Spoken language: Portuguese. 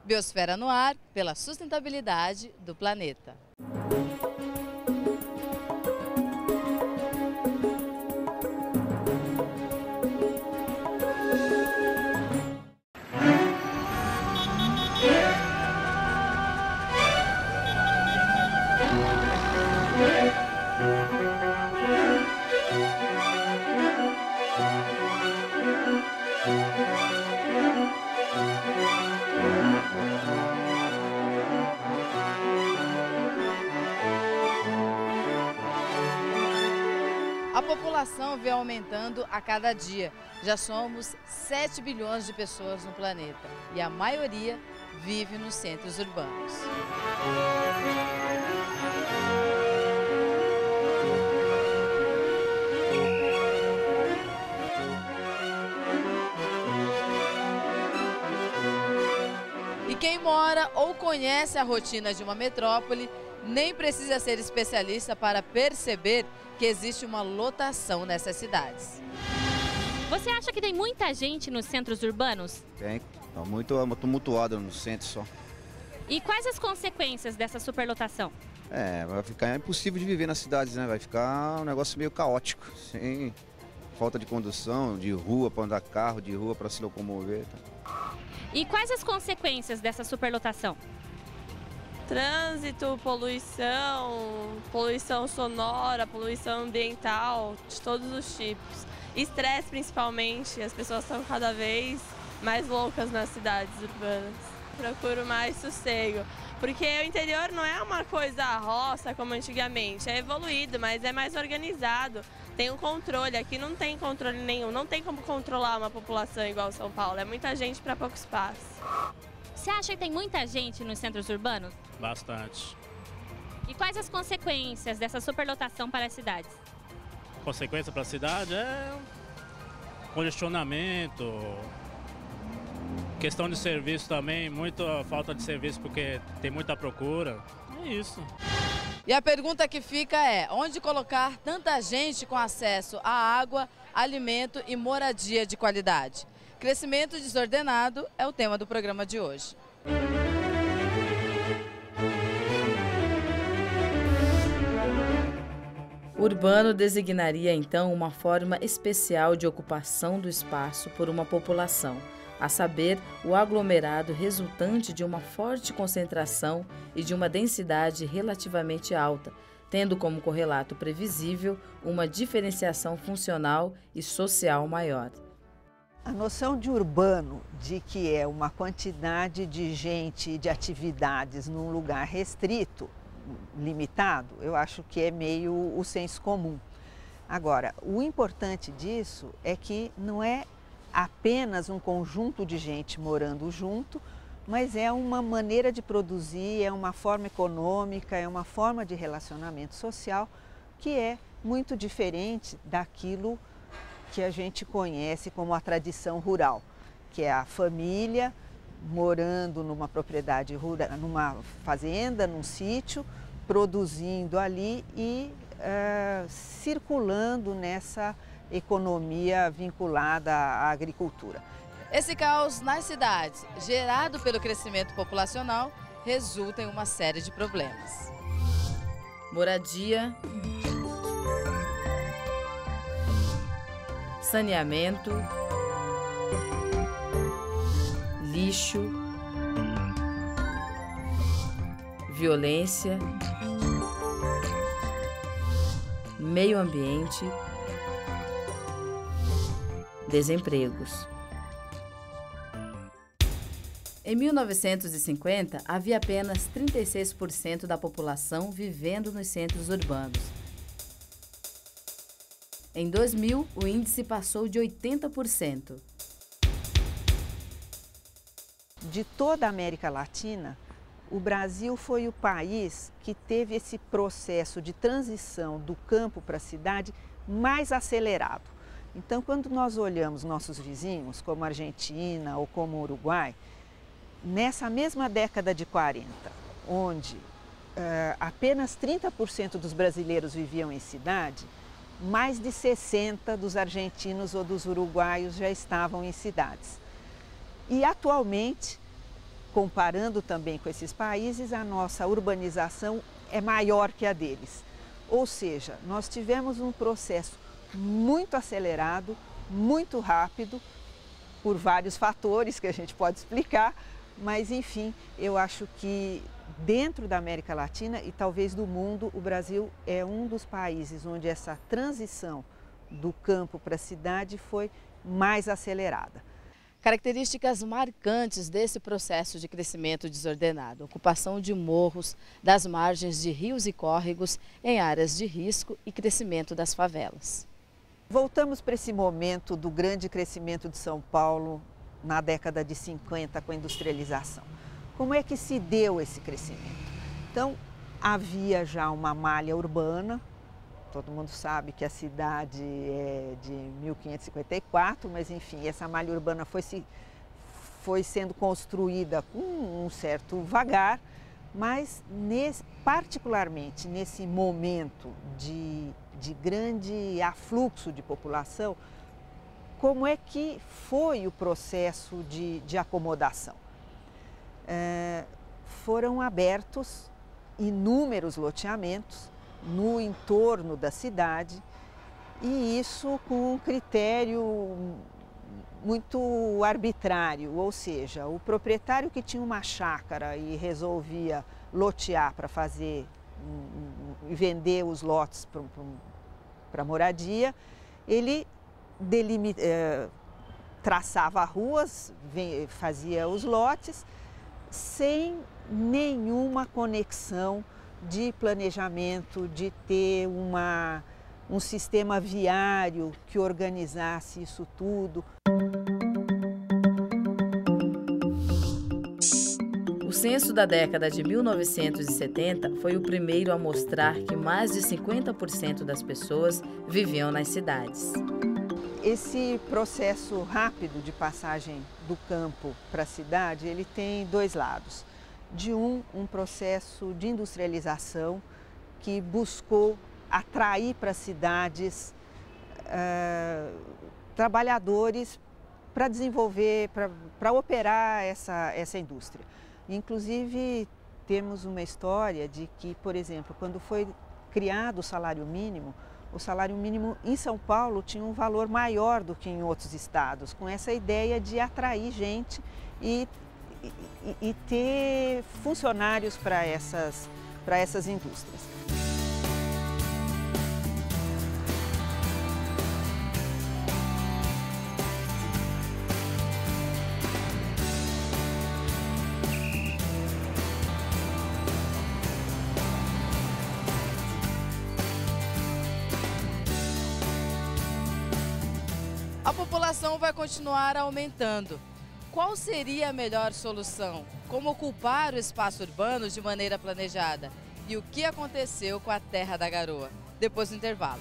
Biosfera no Ar, pela sustentabilidade do planeta. A população vem aumentando a cada dia. Já somos 7 bilhões de pessoas no planeta e a maioria vive nos centros urbanos. E quem mora ou conhece a rotina de uma metrópole nem precisa ser especialista para perceber que existe uma lotação nessas cidades. Você acha que tem muita gente nos centros urbanos? Tem, está muito tumultuado no centro só. E quais as consequências dessa superlotação? Vai ficar impossível de viver nas cidades, né? Vai ficar um negócio meio caótico, sem falta de condução, de rua para andar carro, de rua para se locomover. E quais as consequências dessa superlotação? Trânsito, poluição sonora, poluição ambiental, de todos os tipos. Estresse principalmente, as pessoas estão cada vez mais loucas nas cidades urbanas. Procuro mais sossego, porque o interior não é uma coisa roça como antigamente, é evoluído, mas é mais organizado. Tem um controle, aqui não tem controle nenhum, não tem como controlar uma população igual São Paulo, é muita gente para pouco espaço. Você acha que tem muita gente nos centros urbanos? Bastante. E quais as consequências dessa superlotação para as cidades? Consequência para a cidade é congestionamento, questão de serviço também, muita falta de serviço porque tem muita procura, é isso. E a pergunta que fica é, onde colocar tanta gente com acesso à água, alimento e moradia de qualidade? Crescimento desordenado é o tema do programa de hoje. Urbano designaria então uma forma especial de ocupação do espaço por uma população, a saber, o aglomerado resultante de uma forte concentração e de uma densidade relativamente alta, tendo como correlato previsível uma diferenciação funcional e social maior. A noção de urbano, de que é uma quantidade de gente e de atividades num lugar restrito, limitado, eu acho que é meio o senso comum. Agora, o importante disso é que não é apenas um conjunto de gente morando junto, mas é uma maneira de produzir, é uma forma econômica, é uma forma de relacionamento social que é muito diferente daquilo que a gente conhece como a tradição rural, que é a família morando numa propriedade rural, numa fazenda, num sítio, produzindo ali e circulando nessa economia vinculada à agricultura. Esse caos nas cidades, gerado pelo crescimento populacional, resulta em uma série de problemas. Moradia, saneamento, lixo, violência, meio ambiente, desempregos. Em 1950, havia apenas 36% da população vivendo nos centros urbanos. Em 2000, o índice passou de 80%. De toda a América Latina, o Brasil foi o país que teve esse processo de transição do campo para a cidade mais acelerado. Então, quando nós olhamos nossos vizinhos, como a Argentina ou como o Uruguai, nessa mesma década de 40, onde apenas 30% dos brasileiros viviam em cidade, mais de 60% dos argentinos ou dos uruguaios já estavam em cidades. E atualmente, comparando também com esses países, a nossa urbanização é maior que a deles. Ou seja, nós tivemos um processo muito acelerado, muito rápido, por vários fatores que a gente pode explicar, mas enfim, eu acho que dentro da América Latina e talvez do mundo, o Brasil é um dos países onde essa transição do campo para a cidade foi mais acelerada. Características marcantes desse processo de crescimento desordenado: ocupação de morros, das margens de rios e córregos em áreas de risco e crescimento das favelas. Voltamos para esse momento do grande crescimento de São Paulo na década de 50 com a industrialização. Como é que se deu esse crescimento? Então, havia já uma malha urbana, todo mundo sabe que a cidade é de 1554, mas enfim, essa malha urbana foi sendo construída com um certo vagar, mas particularmente nesse momento de grande afluxo de população, como é que foi o processo de acomodação? Foram abertos inúmeros loteamentos no entorno da cidade, e isso com um critério muito arbitrário, ou seja, o proprietário que tinha uma chácara e resolvia lotear para fazer e vender os lotes para moradia, ele traçava ruas, fazia os lotes, sem nenhuma conexão de planejamento, de ter um sistema viário que organizasse isso tudo. O censo da década de 1970 foi o primeiro a mostrar que mais de 50% das pessoas viviam nas cidades. Esse processo rápido de passagem do campo para a cidade, ele tem dois lados. De um processo de industrialização que buscou atrair para as cidades trabalhadores para desenvolver, para operar essa indústria. Inclusive, temos uma história de que, por exemplo, quando foi criado o salário mínimo em São Paulo tinha um valor maior do que em outros estados, com essa ideia de atrair gente e ter funcionários para essas indústrias. A população vai continuar aumentando. Qual seria a melhor solução? Como ocupar o espaço urbano de maneira planejada? E o que aconteceu com a Terra da Garoa? Depois do intervalo.